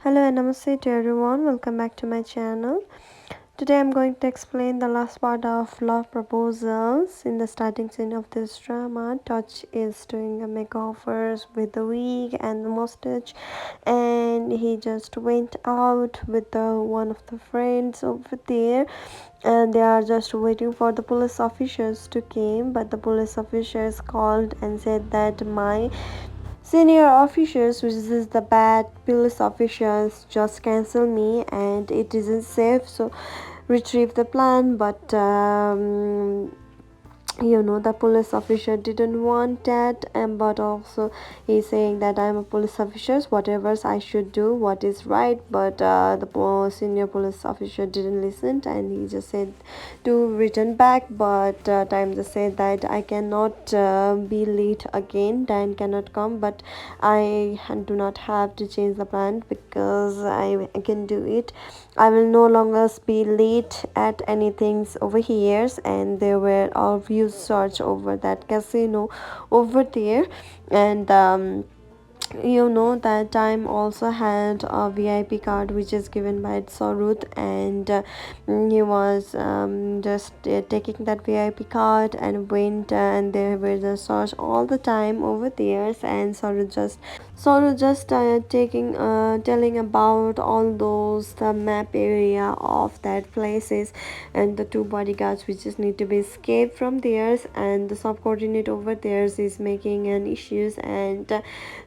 Hello and namaste to everyone. Welcome back to my channel. Today I'm going to explain the last part of Love Proposals. In the starting scene of this drama, Touch is doing a make offers with the wig and the mustache, and he just went out with one of the friends over there, and they are just waiting for the police officers to come. But the police officers called and said that my senior officers, which is the bad police officers, just cancel me and it isn't safe, so retrieve the plan. But the police officer didn't want that, and but also he's saying that I'm a police officer, whatever I should do what is right. But the senior police officer didn't listen, and he just said to return back. But time just said that I cannot be late again, Dan cannot come, but I do not have to change the plan because I can do it. I will no longer be late at anything over here. And there were all views search over that casino over there. And that time also had a VIP card which is given by Saurut, and he was just taking that VIP card and went, and there were the search all the time over there. And Saurut just taking telling about all those the map area of that places, and the two bodyguards which just need to be escaped from theirs, and the subcoordinate over theirs is making an issues, and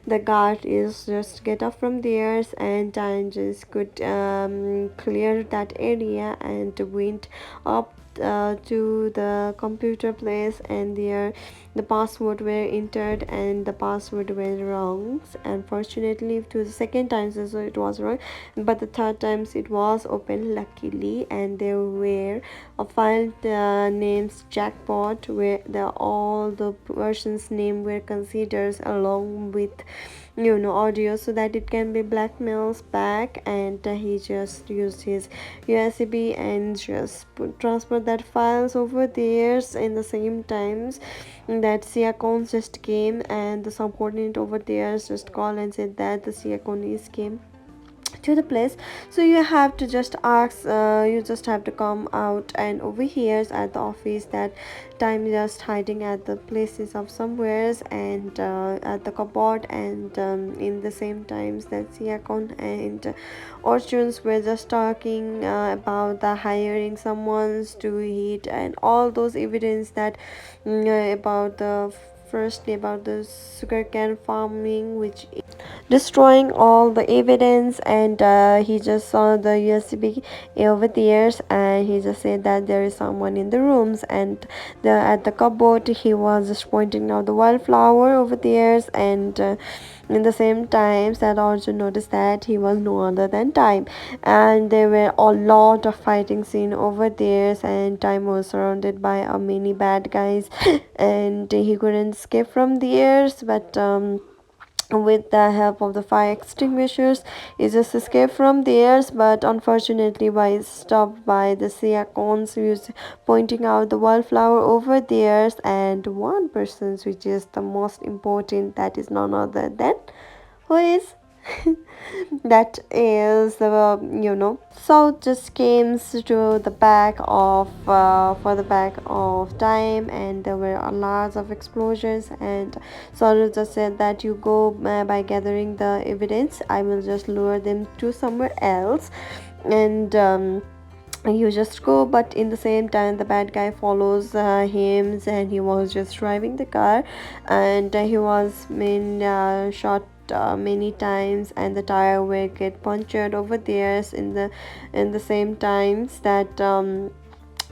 the guard is just get up from theirs, and just could clear that area and went up to the computer place, and there the password were entered and the password were wrong. Unfortunately, to the second time so it was wrong, but the third times it was open luckily, and there were a file names jackpot where all the person's name were considered along with audio, so that it can be blackmails back. And he just used his USB and just transfer that files over there. In the same times that Siakon just came, and the subordinate over there just called and said that the Siakon is came to the place, so you have to just ask, you just have to come out, and over here at the office that time just hiding at the places of somewheres, and at the cupboard. And in the same times that Siakon and Orchuns were just talking about the hiring someone's to eat, and all those evidence that about the firstly about the sugarcane farming, which destroying all the evidence. And he just saw the USB over there, and he just said that there is someone in the rooms, and at the cupboard he was just pointing out the wildflower over there. And in the same times that also noticed that he was no other than Time, and there were a lot of fighting scene over there, and Time was surrounded by many bad guys and he couldn't escape from theirs. But with the help of the fire extinguishers, he just escaped from theirs. But unfortunately by stopped by the Siakons, who is pointing out the wildflower over theirs, and one person which is the most important, that is none other than who is that is the so just came to the back of for the back of Time, and there were a lot of explosions. And Sora just said that you go by gathering the evidence, I will just lure them to somewhere else. And you just go. But in the same time the bad guy follows him, and he was just driving the car, and he was been shot many times, and the tire will get punctured over there. In the same times that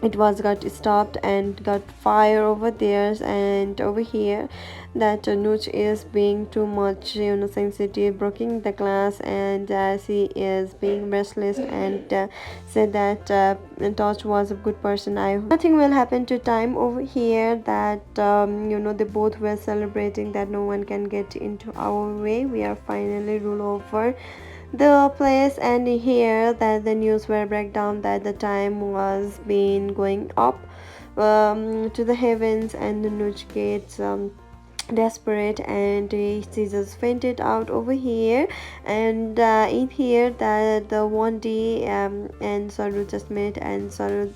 it was got stopped and got fire over there. And over here that Nooch is being too much sensitive, breaking the glass, and she is being restless, and said that Touch was a good person. I nothing will happen to Time over here, that they both were celebrating that no one can get into our way, we are finally rule over the place. And here that the news were breakdown that the Time was been going up to the heavens, and the Nooch gates desperate, and she just fainted out over here. And in here that the one day and Saru just met, and Saru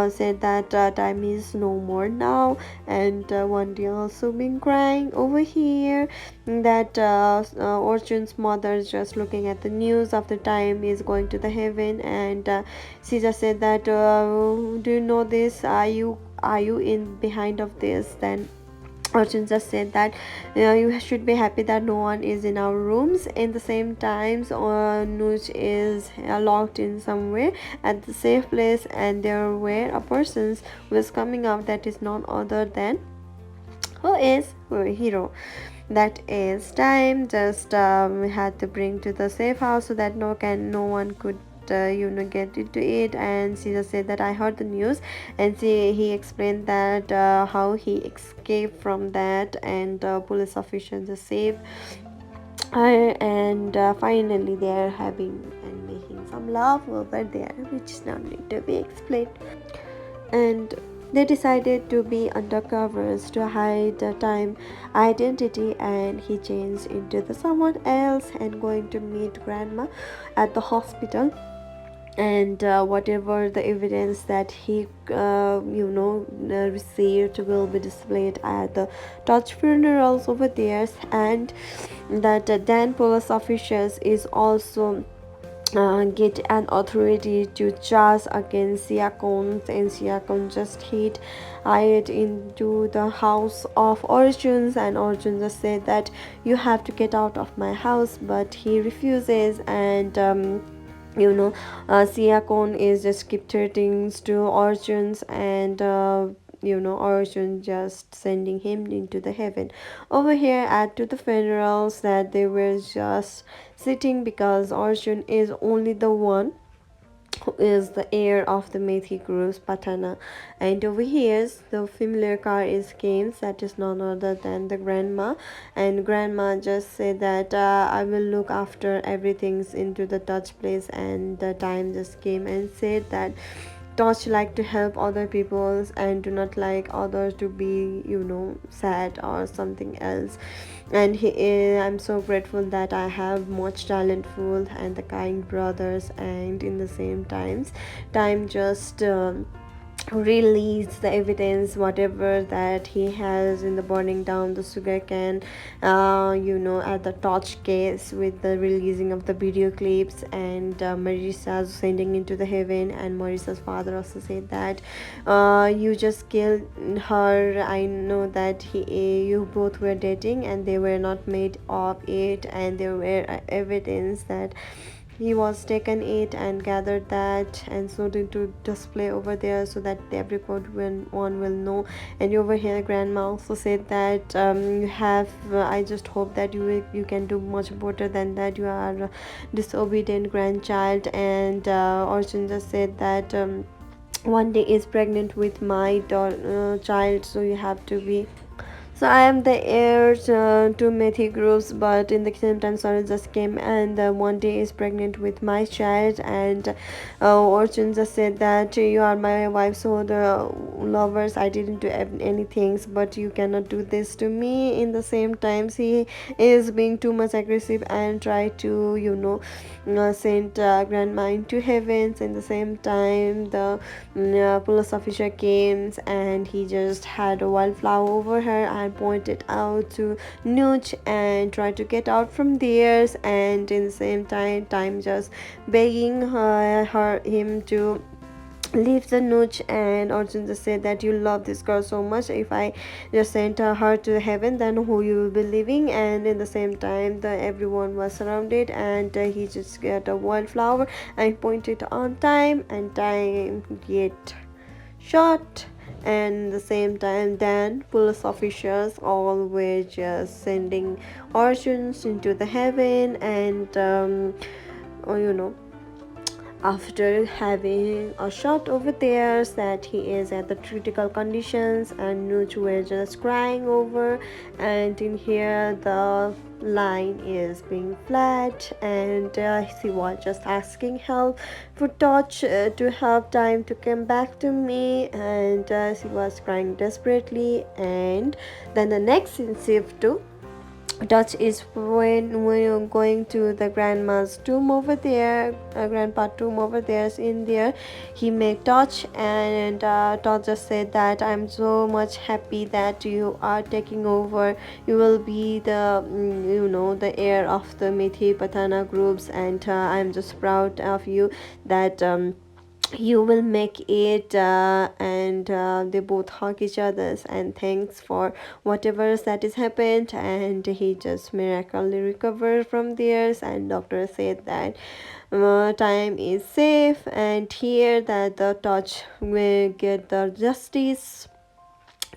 said that time is no more now. And one day also been crying over here that Orchun's mother is just looking at the news of the time is going to the heaven. And she just said that do you know this, are you in behind of this? Then Arjun just said that you should be happy that no one is in our rooms. In the same times, Nuj is locked in somewhere at the safe place, and there were a person was coming out that is none other than who is our hero. That is time. Just had to bring to the safe house so that no one could get into it. And she just said that I heard the news. And he explained that how he escaped from that, and police officers just saved her. And finally they are having and making some love over there, which is not need to be explained. And they decided to be undercovers to hide the time identity, and he changed into the someone else and going to meet grandma at the hospital. And whatever the evidence that he received will be displayed at the Dutch funerals over there. And that Dan police officers is also get an authority to charge against Siakon, and Siakon just hired into the house of Orjuns. And Orjun just said that you have to get out of my house, but he refuses. And Siakon is just keep threatening to Orjuns. And Orjun just sending him into the heaven. Over here at to the funerals that they were just sitting, because Arjun is only the one who is the heir of the Methi group's Patana. And over here the familiar car is came, that is none other than the grandma. And grandma just said that I will look after everything's into the Dutch place. And the time just came and said that Dutch like to help other people and do not like others to be sad or something else. And I'm so grateful that I have much talentful and the kind brothers. And in the same time just release the evidence whatever that he has in the burning down the sugar cane, at the torch case with the releasing of the video clips. And Marisa sending into the heaven. And Marisa's father also said that you just killed her. I know that you both were dating and they were not made of it. And there were evidence that he was taken it and gathered that and showed into display over there, so that everyone will know. And over here grandma also said that you have I just hope that you can do much better than that. You are a disobedient grandchild. And Arjun just said that one day is pregnant with my child, so you have to be. So I am the heir to Methi groups, but in the same time, Sarah just came and one day is pregnant with my child. And Orchun just said that you are my wife, so the lovers, I didn't do anything, but you cannot do this to me. In the same times, he is being too much aggressive and try to, send grandma into heavens. In the same time, the police officer came and he just had a wildflower over her and pointed out to Nuch and tried to get out from there. And in the same time just begging him to leave the Nuch. And Arjun just said that you love this girl so much, if I just sent her to heaven, then who you will be leaving. And in the same time everyone was surrounded. And he just got a wildflower and pointed on time, and time get shot. And the same time then police officers all were just sending Arjuns into the heaven. And oh, after having a shot over there that he is at the critical conditions, and Nuch were just crying over. And in here the line is being flat, and she was just asking help for Touch to have time to come back to me, and she was crying desperately. And then the next scene shift to Dutch is when you're going to the grandma's tomb over there, grandpa tomb over there. In there, he made Dutch, and Dutch just said that I'm so much happy that you are taking over. You will be the the heir of the Methi Patana groups, and I'm just proud of you that. You will make it, and they both hug each others and thanks for whatever that has happened, and he just miraculously recovered from theirs. And doctor said that time is safe, and here that the Touch will get the justice.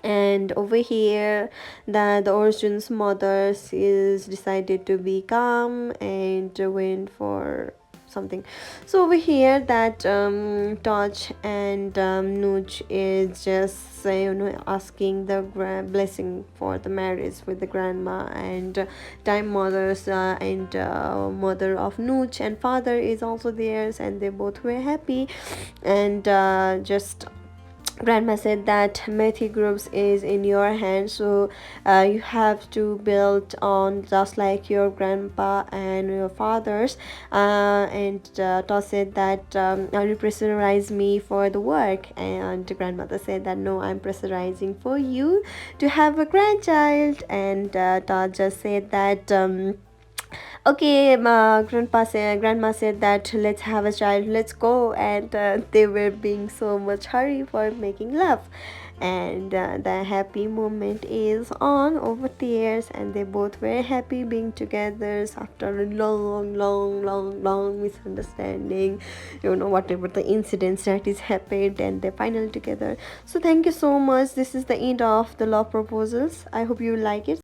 And over here that the Orjun's mother is decided to be calm and went for something. So over here that Touch and Nooch is just asking the blessing for the marriage with the grandma, and time mothers and mother of Nooch and father is also theirs, and they both were happy. And just grandma said that Methi groups is in your hands, so you have to build on just like your grandpa and your fathers. And Toss said that are you pressurize me for the work, and grandmother said that no, I'm pressurizing for you to have a grandchild. And Todd just said that okay, my grandma said that let's have a child, let's go. And they were being so much hurry for making love. And the happy moment is on over tears, and they both were happy being together after a long misunderstanding, whatever the incidents that is happened, and they're finally together. So thank you so much. This is the end of the love proposals. I hope you like it.